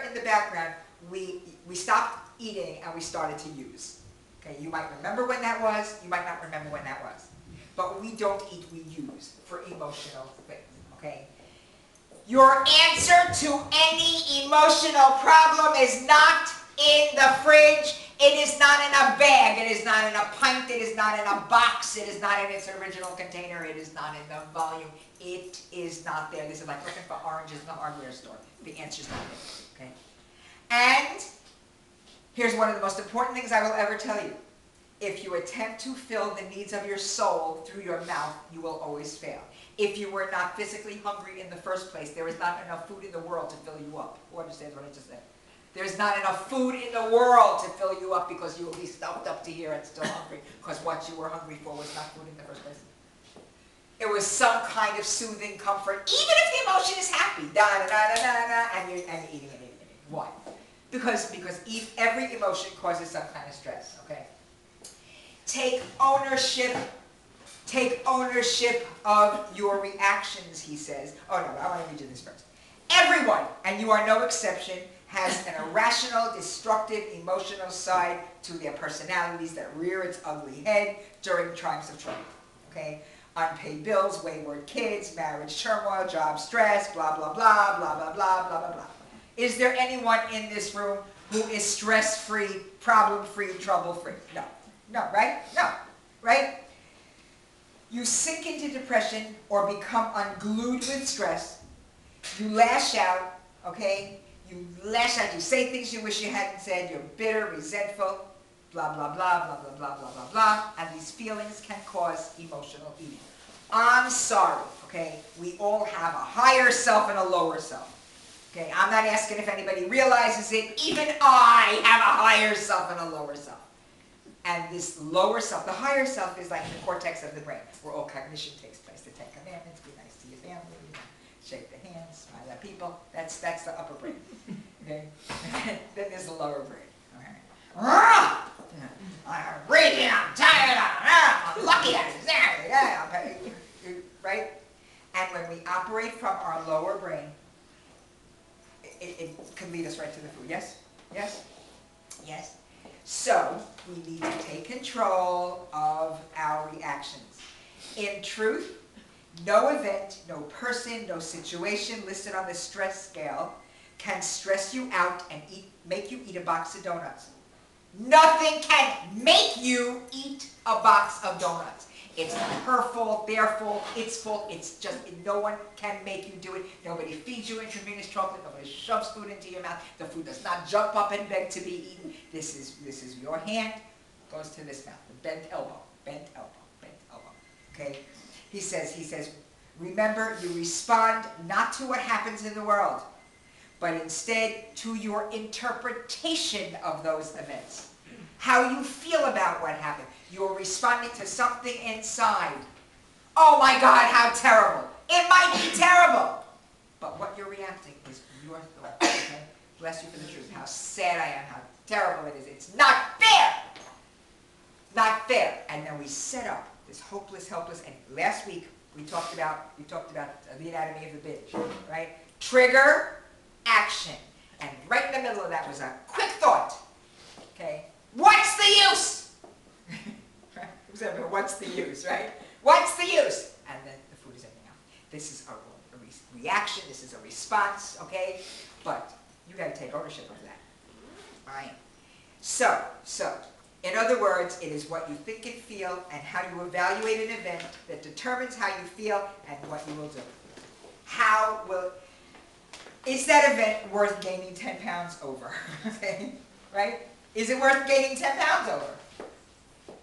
somewhere in the background, we stopped eating and we started to use. Okay, you might remember when that was, you might not remember when that was. But we don't eat, we use for emotional things, okay? Your answer to any emotional problem is not in the fridge. It is not in a bag. It is not in a pint. It is not in a box. It is not in its original container. It is not in the volume. It is not there. This is like looking for oranges in the hardware store. The answer is not there, okay? And here's one of the most important things I will ever tell you. If you attempt to fill the needs of your soul through your mouth, you will always fail. If you were not physically hungry in the first place, there is not enough food in the world to fill you up. Who understands what I just said? There's not enough food in the world to fill you up because you will be stuffed up to here and still hungry because what you were hungry for was not food in the first place. It was some kind of soothing comfort, even if the emotion is happy, and you're eating it. Why? Because every emotion causes some kind of stress, okay? Take ownership of your reactions, he says. Oh no, I want to read you this first. Everyone, and you are no exception, has an irrational, destructive, emotional side to their personalities that rear its ugly head during times of trouble. Okay? Unpaid bills, wayward kids, marriage turmoil, job stress, blah, blah, blah, blah, blah, blah, blah, blah, blah. Is there anyone in this room who is stress-free, problem-free, trouble-free? No. No, right? No. Right? You sink into depression or become unglued with stress. You lash out, okay? You lash out, you say things you wish you hadn't said, you're bitter, resentful, blah, blah, blah, blah, blah, blah, blah, blah, blah, and these feelings can cause emotional eating. I'm sorry, okay? We all have a higher self and a lower self. Okay, I'm not asking if anybody realizes it. Even I have a higher self and a lower self. And this lower self, the higher self is like the cortex of the brain, where all cognition takes place. The 10 Commandments, be nice to your family, shake the hands, smile at people. That's the upper brain. Okay? Then there's the lower brain. Okay? I'm raging, I'm tired, I'm lucky, right? And when we operate from our lower brain, it can lead us right to the food. Yes? Yes? Yes? So, we need to take control of our reactions. In truth, no event, no person, no situation listed on the stress scale can stress you out and make you eat a box of donuts. Nothing can make you eat a box of donuts. It's not her fault, their fault, its fault. It's just, no one can make you do it. Nobody feeds you intravenous chocolate. Nobody shoves food into your mouth. The food does not jump up and beg to be eaten. This is your hand, goes to this mouth. The bent elbow, bent elbow, bent elbow. Okay? He says, remember, you respond not to what happens in the world, but instead to your interpretation of those events. How you feel about what happened. You're responding to something inside. Oh my God, how terrible. It might be terrible. But what you're reacting is your thought. Okay? Bless you for the truth. How sad I am, how terrible it is. It's not fair. Not fair. And then we set up this hopeless, helpless, and last week we talked about the anatomy of the binge, right? Trigger, action. And right in the middle of that was a quick thought. Okay? What's the use? What's the use, right? What's the use? And then the food is everything else. This is a reaction. This is a response, okay? But you got to take ownership of that. All right? So, in other words, it is what you think and feel and how you evaluate an event that determines how you feel and what you will do. Is that event worth gaining 10 pounds over? Okay? Right? Is it worth gaining 10 pounds over?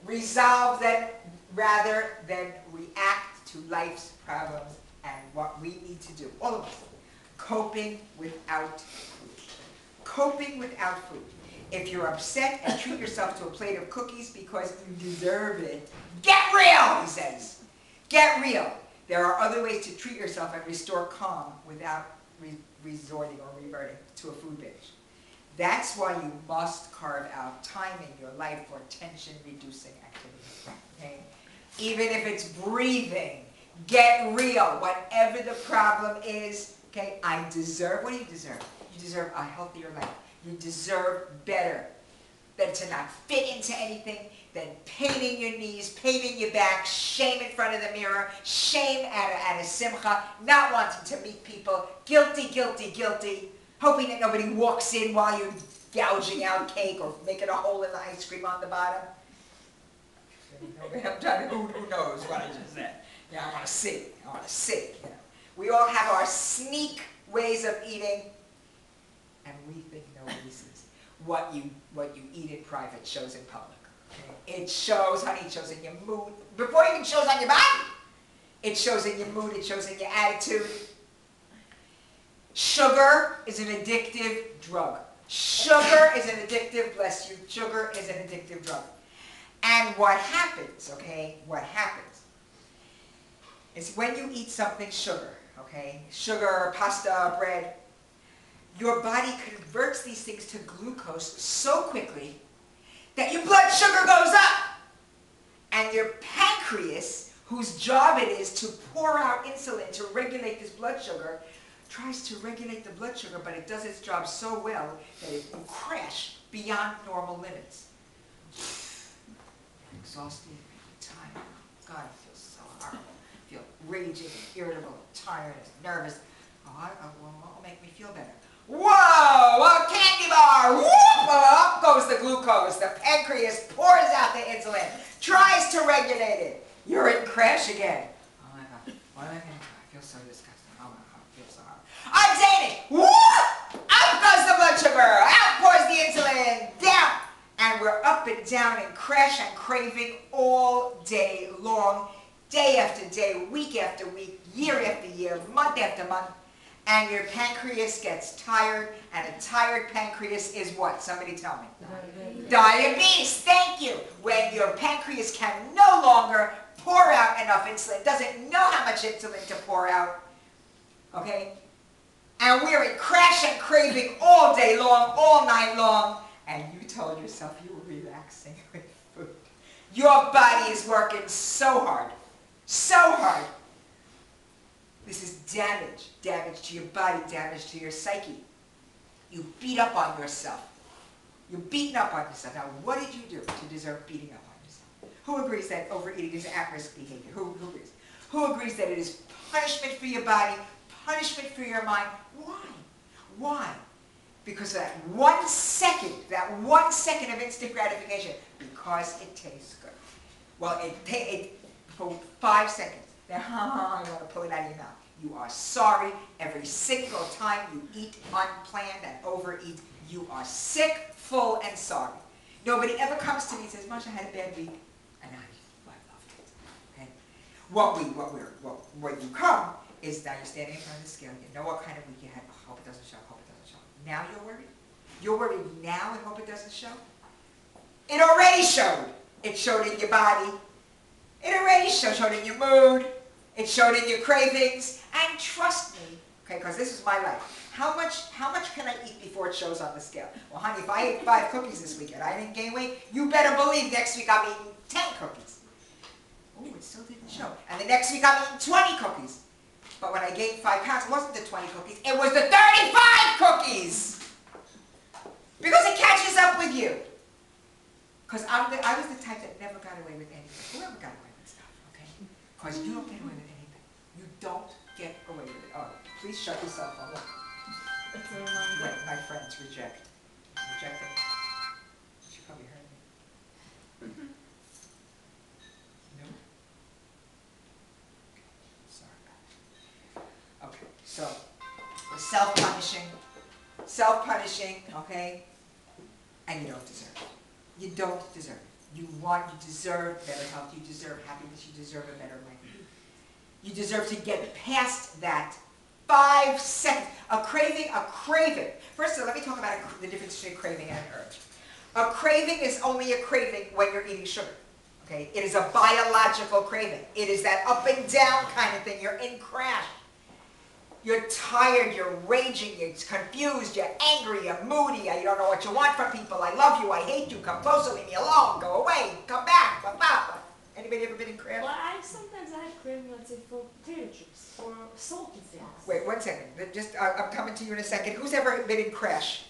Resolve that rather than react to life's problems and what we need to do. All of us. Coping without food. Coping without food. If you're upset and treat yourself to a plate of cookies because you deserve it, get real, he says. Get real. There are other ways to treat yourself and restore calm without resorting or reverting to a food binge. That's why you must carve out time in your life for tension-reducing activities. Okay? Even if it's breathing, get real. Whatever the problem is, okay, I deserve. What do you deserve? You deserve a healthier life. You deserve better than to not fit into anything, than pain in your knees, pain in your back, shame in front of the mirror, shame at a simcha, not wanting to meet people, guilty, guilty, guilty, hoping that nobody walks in while you're gouging out cake or making a hole in the ice cream on the bottom. I'm trying to, who knows what I just said. Yeah, I want to see. I want to see. You know. We all have our sneak ways of eating, and we think nobody sees. What you eat in private shows in public. Okay? It shows, honey, it shows in your mood. Before it even shows on your body, it shows in your mood, it shows in your attitude. Sugar is an addictive drug. Sugar is an addictive, bless you, sugar is an addictive drug. And what happens, okay, what happens is when you eat something sugar, okay, sugar, pasta, bread, your body converts these things to glucose so quickly that your blood sugar goes up. And your pancreas, whose job it is to pour out insulin to regulate this blood sugar, tries to regulate the blood sugar, but it does its job so well that it will crash beyond normal limits. I'm exhausted, I'm tired. God, I feel so horrible. I feel raging and irritable and tired and nervous. Oh, won't make me feel better. Whoa, a candy bar, whoop, up goes the glucose. The pancreas pours out the insulin, tries to regulate it. You're in crash again. Oh my God, what am I going to do? I feel so disgusting. Oh my God, I feel so hard. I'm saying it, whoop, up goes the blood sugar, out pours the insulin, down. And we're up and down and crash and craving all day long, day after day, week after week, year after year, month after month. And your pancreas gets tired, and a tired pancreas is what? Somebody tell me. Diabetes, thank you. When your pancreas can no longer pour out enough insulin, doesn't know how much insulin to pour out, okay? And we're in crash and craving all day long, all night long, and you told yourself you were relaxing with food. Your body is working so hard, so hard. This is damage, damage to your body, damage to your psyche. You beat up on yourself. You're beating up on yourself. Now, what did you do to deserve beating up on yourself? Who agrees that overeating is at-risk behavior? Who agrees? Who agrees that it is punishment for your body, punishment for your mind? Why? Why? Because of that 1 second of instant gratification, because it tastes good. Well, for 5 seconds. Then, you want to pull it out of your mouth. You are sorry every single time you eat unplanned and overeat. You are sick, full, and sorry. Nobody ever comes to me and says, Masha, I had a bad week, and I loved it. Okay? What you come is now you're standing in front of the scale. You know what kind of week you had. I hope it doesn't show. Hope it doesn't show. Now you're worried. You're worried now and hope it doesn't show. It already showed. It showed in your body. It already showed in your mood. It showed in your cravings. And trust me, okay, because this is my life. How much can I eat before it shows on the scale? Well, honey, if I ate 5 cookies this weekend, I didn't gain weight, you better believe next week I'm eating 10 cookies. Oh, it still didn't show. And the next week I'm eating 20 cookies. But when I gained 5 pounds, it wasn't the 20 cookies, it was the 35 cookies! Because it catches up with you. Because I was the type that never got away with anything. Whoever got away with stuff, okay? Because you don't get away with anything. You don't get away with it. Oh, please shut your cell phone. It's a reminder. Wait, my friends reject. Reject it. She probably heard me. No? Sorry about it. Okay, so we're self-punishing, okay? And you don't deserve it. You don't deserve it. You deserve better health. You deserve happiness. You deserve a better life. You deserve to get past that 5 seconds. A craving. First of all, let me talk about the difference between a craving and an urge. A craving is only a craving when you're eating sugar. Okay? It is a biological craving. It is that up and down kind of thing. You're in crash. You're tired, you're raging, you're confused, you're angry, you're moody, you don't know what you want from people, I love you, I hate you, come closer, leave me alone, go away, come back, blah, blah, blah. Anybody ever been in Crash? Well, sometimes I have craving, let's say, for potato chips or salty things. Wait, one second, I'm coming to you in a second. Who's ever been in Crash?